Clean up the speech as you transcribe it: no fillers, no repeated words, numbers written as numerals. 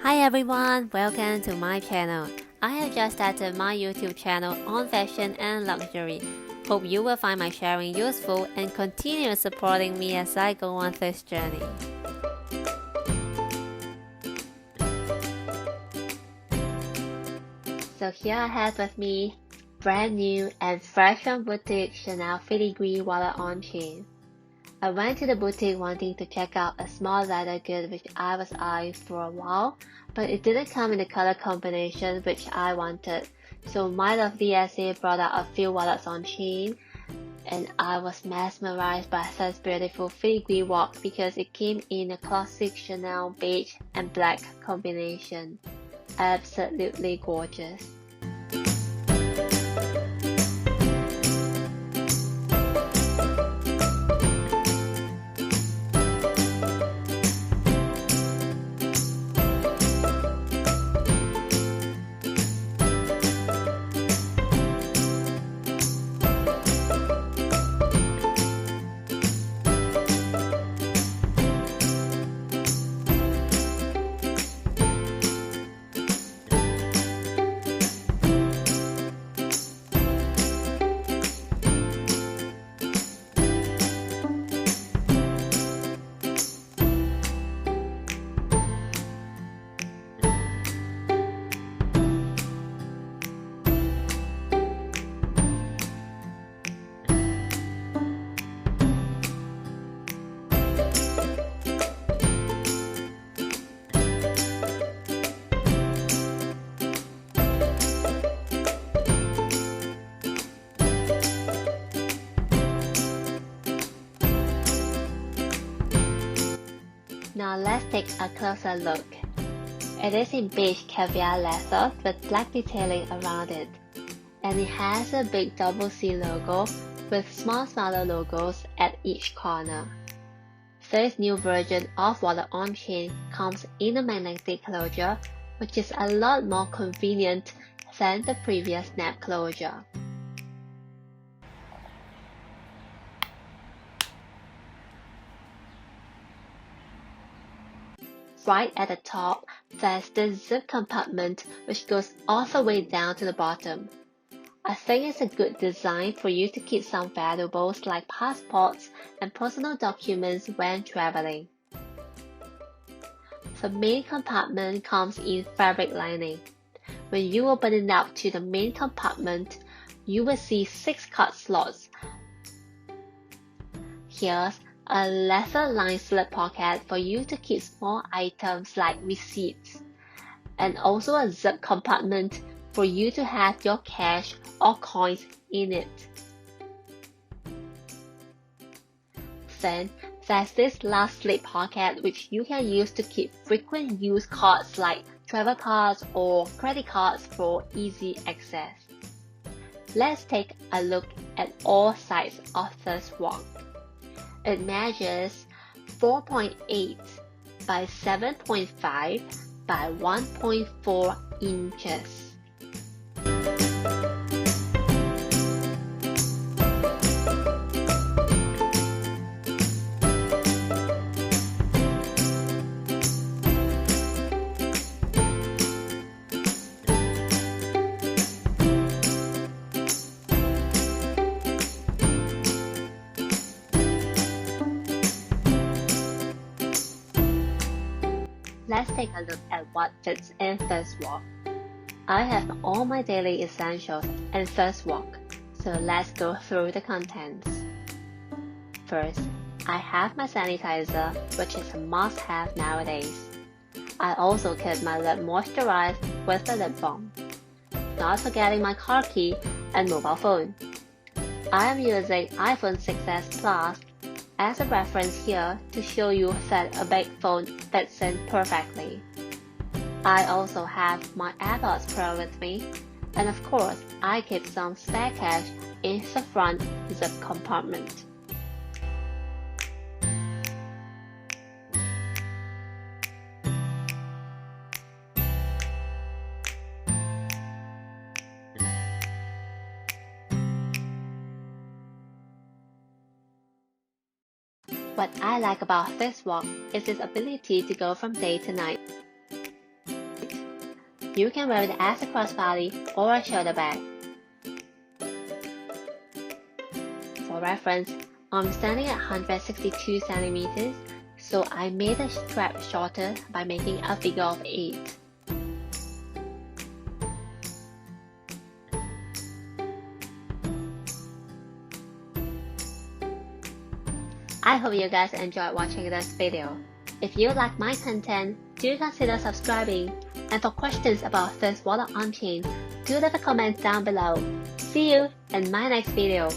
Hi everyone, welcome to my channel. I have just started my YouTube channel on fashion and luxury. Hope you will find my sharing useful and continue supporting me as I go on this journey. So here I have with me brand new and fresh from boutique Chanel filigree wallet on chain. I went to the boutique wanting to check out a small leather good which I was eyeing for a while, but it didn't come in the color combination which I wanted. So my lovely SA brought out a few wallets on chain, and I was mesmerized by such beautiful filigree work because it came in a classic Chanel beige and black combination. Absolutely gorgeous. Now let's take a closer look. It is in beige caviar leather with black detailing around it, and it has a big double C logo with smaller logos at each corner. This new version of wallet on chain comes in a magnetic closure, which is a lot more convenient than the previous snap closure. Right at the top, there's the zip compartment which goes all the way down to the bottom. I think it's a good design for you to keep some valuables like passports and personal documents when traveling. The main compartment comes in fabric lining. When you open it up to the main compartment, you will see 6 card slots. Here's a leather-lined slip pocket for you to keep small items like receipts, and also a zip compartment for you to have your cash or coins in it. Then there's this last slip pocket which you can use to keep frequent use cards like travel cards or credit cards for easy access. Let's take a look at all sides of this wallet. It measures 4.8 by 7.5 by 1.4 inches. Let's take a look at what fits in this wallet. I have all my daily essentials in this wallet, so let's go through the contents. First, I have my sanitizer, which is a must-have nowadays. I also keep my lip moisturized with a lip balm. Not forgetting my car key and mobile phone. I am using iPhone 6s Plus as a reference here to show you that a big phone fits in perfectly. I also have my AirPods Pro with me, and of course I keep some spare cash in the front zip compartment. What I like about this wallet is its ability to go from day to night. You can wear it as a crossbody or a shoulder bag. For reference, I'm standing at 162 centimeters, so I made the strap shorter by making a figure of 8. I hope you guys enjoyed watching this video. If you like my content, do consider subscribing. And for questions about First Water On Chain, do leave a comment down below. See you in my next video.